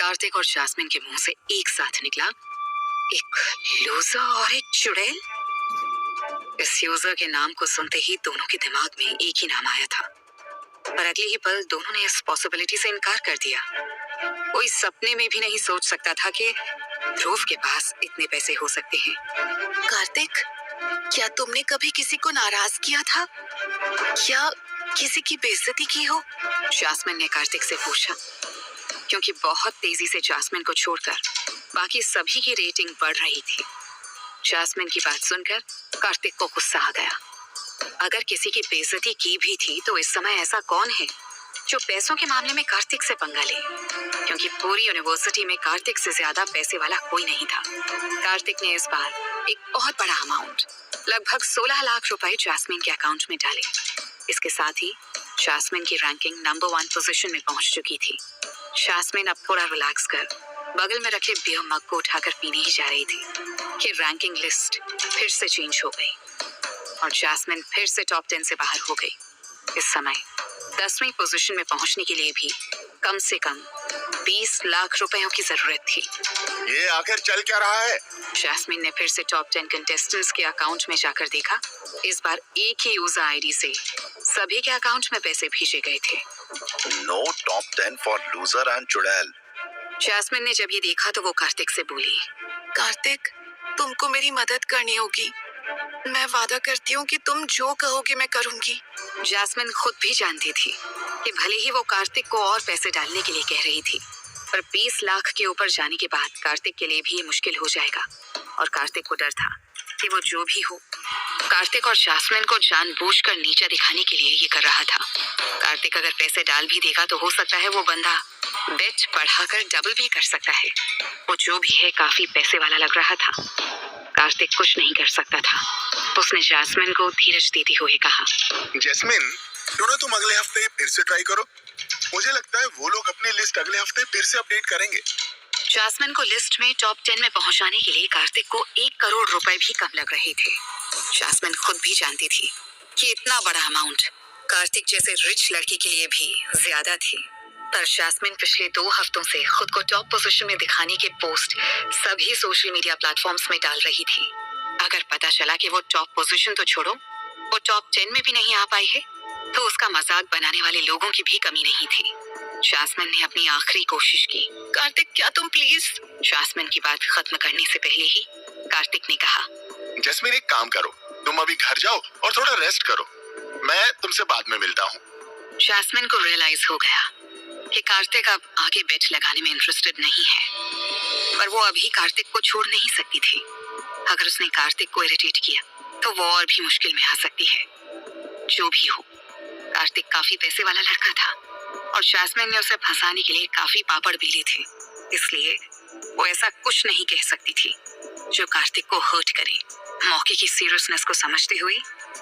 कार्तिक और जास्मिन के मुंह से एक साथ निकला, एक लूजर और एक चुड़ैल। इस यूजर के नाम को सुनते ही दोनों के दिमाग में एक ही नाम आया था, पर अगले ही पल दोनों ने इस पॉसिबिलिटी से इनकार कर दिया। कोई सपने में भी नहीं सोच सकता था कि ध्रुव के पास इतने पैसे हो सकते हैं। कार्तिक, क्या तुमने कभी किसी को नाराज किया था? क्या किसी की बेइज्जती की हो? जास्मिन ने कार्तिक से पूछा, क्योंकि बहुत तेजी से जास्मिन को छोड़कर बाकी सभी की रेटिंग बढ़ रही थी। जास्मिन की बात सुनकर कार्तिक को गुस्सा आ गया। अगर किसी की बेइज्जती की भी थी तो इस समय ऐसा कौन है जो पैसों के मामले में कार्तिक से पंगा ले, क्योंकि पूरी यूनिवर्सिटी में कार्तिक से ज्यादा पैसे वाला कोई नहीं था। कार्तिक ने इस बार एक बहुत बड़ा अमाउंट, लगभग 16 लाख रुपए जास्मिन के अकाउंट में डाले। इसके साथ ही जास्मिन की रैंकिंग नंबर 1 पोजीशन में पहुंच चुकी थी। जास्मिन अब थोड़ा रिलैक्स कर बगल में रखे बियर मग को उठाकर पीने ही जा रही थी कि रैंकिंग लिस्ट फिर से चेंज हो गई और जास्मिन फिर से टॉप 10 से बाहर हो गई। इस समय 10वीं पोजीशन में पहुंचने के लिए भी कम से कम 20 लाख रुपयों की जरूरत थी। ये आखिर चल क्या रहा है? जास्मिन ने फिर से टॉप 10 कंटेस्टेंट्स के अकाउंट में जाकर देखा। इस बार एक ही यूजर आईडी से सभी के अकाउंट में पैसे भेजे गए थे। Know top 10 for loser and चुड़ैल। जास्मिन ने जब ये देखा तो वो कार्तिक से बोली, कार्तिक, तुमको मेरी मदद करनी होगी। मैं वादा करती हूँ कि तुम जो कहोगे मैं करूँगी। जास्मिन खुद भी जानती थी कि भले ही वो कार्तिक को और पैसे डालने के लिए कह रही थी, पर 20 लाख के ऊपर जाने के बाद कार्तिक के लिए भी ये मुश्किल हो जाएगा। और कार्तिक को डर था कि वो जो भी हो, कार्तिक और जास्मिन को जानबूझकर नीचा दिखाने के लिए ये कर रहा था। कार्तिक अगर पैसे डाल भी देगा तो हो सकता है वो बंदा बेट बढ़ाकर डबल भी कर सकता है। वो जो भी है काफी पैसे वाला लग रहा था। कार्तिक कुछ नहीं कर सकता था। उसने जास्मिन को धीरज देते हुए कहा, जैस्मिन, क्यों ना तुम अगले हफ्ते फिर से ट्राई करो। मुझे लगता है वो लोग अपनी लिस्ट अगले हफ्ते फिर से अपडेट करेंगे। जास्मिन को लिस्ट में टॉप 10 में पहुंचाने के लिए कार्तिक को 1 करोड़ रुपए भी कम लग रहे थे। जास्मिन खुद भी जानती थी कि इतना बड़ा अमाउंट कार्तिक जैसे रिच लड़के के लिए भी ज्यादा थे। पर जास्मिन पिछले 2 हफ्तों से खुद को टॉप पोजीशन में दिखाने के पोस्ट सभी सोशल मीडिया प्लेटफॉर्म्स में डाल रही थी। अगर पता चला कि वो टॉप पोजीशन तो छोड़ो, वो टॉप 10 में भी नहीं आ पाई है, तो उसका मजाक बनाने वाले लोगों की भी कमी नहीं थी। जास्मिन ने अपनी आखिरी कोशिश की। कार्तिक, क्या तुम प्लीज? जास्मिन की बात खत्म करने से पहले ही कार्तिक ने कहा, जैस्मिन, एक काम करो, तुम अभी घर जाओ और थोड़ा रेस्ट करो। मैं तुमसे बाद में मिलता हूँ। जास्मिन को रियलाइज हो गया कि कार्तिक अब आगे बेट लगाने में इंटरेस्टेड नहीं है, पर वो अभी कार्तिक को छोड़ नहीं सकती थी। अगर उसने कार्तिक को इरिटेट किया तो वो और भी मुश्किल में आ सकती है। जो भी हो, कार्तिक काफी पैसे वाला लड़का था और जास्मिन ने उसे फंसाने के लिए काफी पापड़ बेले थे, इसलिए वो ऐसा कुछ नहीं कह सकती थी जो कार्तिक को हर्ट करे। मौके की सीरियसनेस को समझते हुए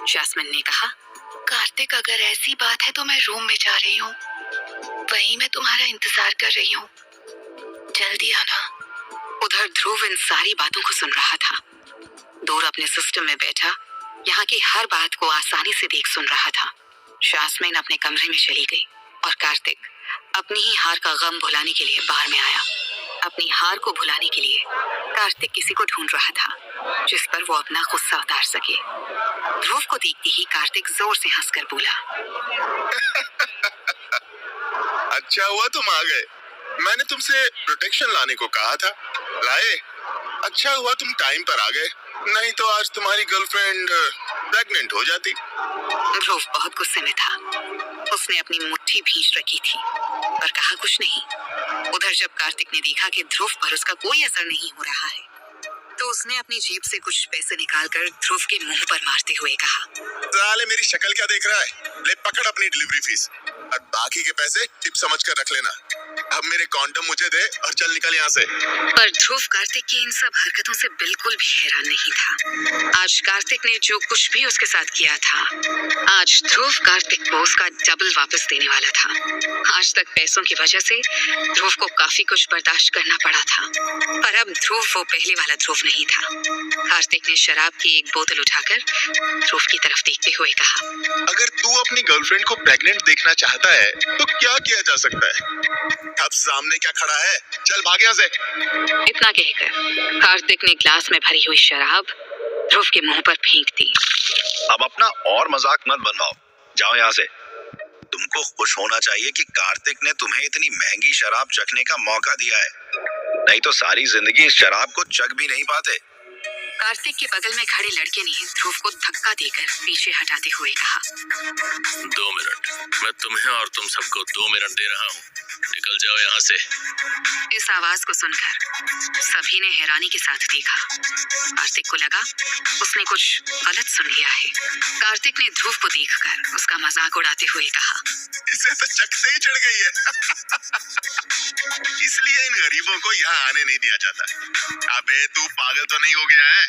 जास्मिन ने कहा, कार्तिक, अगर ऐसी बात है तो मैं रूम में जा रही हूँ। वहीं मैं तुम्हारा इंतजार कर रही हूँ, जल्दी आना। उधर ध्रुव इन सारी बातों को सुन रहा था। दूर अपने सिस्टम में बैठा यहाँ की हर बात को आसानी से देख सुन रहा था। जास्मिन अपने कमरे में चली गई और कार्तिक अपनी ही हार का गम भुलाने के लिए बाहर में आया। अपनी हार को भुलाने के लिए कार्तिक किसी को ढूंढ रहा था जिस पर वो अपना गुस्सा उतार सके। ध्रुव को देखते ही कार्तिक जोर से हंसकर बोला, अच्छा हुआ तुम आ गए। मैंने तुमसे प्रोटेक्शन लाने को कहा था, लाए। अच्छा हुआ तुम टाइम पर आ गए, नहीं तो आज तुम्हारी गर्लफ्रेंड प्रेग्नेंट हो जाती। ध्रुव बहुत गुस्से में था। उसने अपनी मुट्ठी भींच रखी थी पर कहा कुछ नहीं। उधर जब कार्तिक ने देखा कि ध्रुव पर उसका कोई असर नहीं हो रहा है, तो उसने अपनी जेब से कुछ पैसे निकालकर ध्रुव के मुंह पर मारते हुए कहा, साले मेरी शक्ल क्या देख रहा है? ले पकड़ अपनी डिलीवरी फीस और बाकी के पैसे टिप समझ कर रख लेना। अब मेरे कॉन्डम मुझे दे और चल निकल यहाँ से। पर ध्रुव कार्तिक की इन सब हरकतों से बिल्कुल भी हैरान नहीं था। आज कार्तिक ने जो कुछ भी उसके साथ किया था, आज ध्रुव कार्तिक को उसका डबल वापस देने वाला था। आज तक पैसों की वजह से ध्रुव को काफी कुछ बर्दाश्त करना पड़ा था, पर अब ध्रुव वो पहले वाला ध्रुव नहीं था। कार्तिक ने शराब की एक बोतल उठाकर ध्रुव की तरफ देखते हुए कहा, अगर तू अपनी गर्लफ्रेंड को प्रेग्नेंट देखना चाहता है तो क्या किया जा सकता है? अब सामने क्या खड़ा है, चल भाग यहाँ से। इतना कहकर कार्तिक ने ग्लास में भरी हुई शराब ध्रुव के मुंह पर फेंक दी। अब अपना और मजाक मत बनवाओ, जाओ यहाँ से। तुमको खुश होना चाहिए कि कार्तिक ने तुम्हें इतनी महंगी शराब चखने का मौका दिया है, नहीं तो सारी जिंदगी इस शराब को चख भी नहीं पाते। कार्तिक के बगल में खड़े लड़के ने ध्रुव को धक्का देकर पीछे हटाते हुए कहा, 2 मिनट, मैं तुम्हें और तुम सबको 2 मिनट दे रहा हूँ, निकल जाओ यहाँ से। इस आवाज को सुनकर सभी ने हैरानी के साथ देखा। कार्तिक को लगा उसने कुछ गलत सुन लिया है। कार्तिक ने ध्रुव को देखकर उसका मजाक उड़ाते हुए कहा, इसे तो चक से ही चढ़ गई है। इसलिए इन गरीबों को यहाँ आने नहीं दिया जाता। अबे तू पागल तो नहीं हो गया है,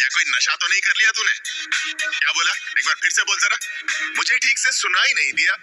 या कोई नशा तो नहीं कर लिया तूने? क्या बोला, एक बार फिर से बोल जरा, मुझे ठीक से सुनाई नहीं दिया।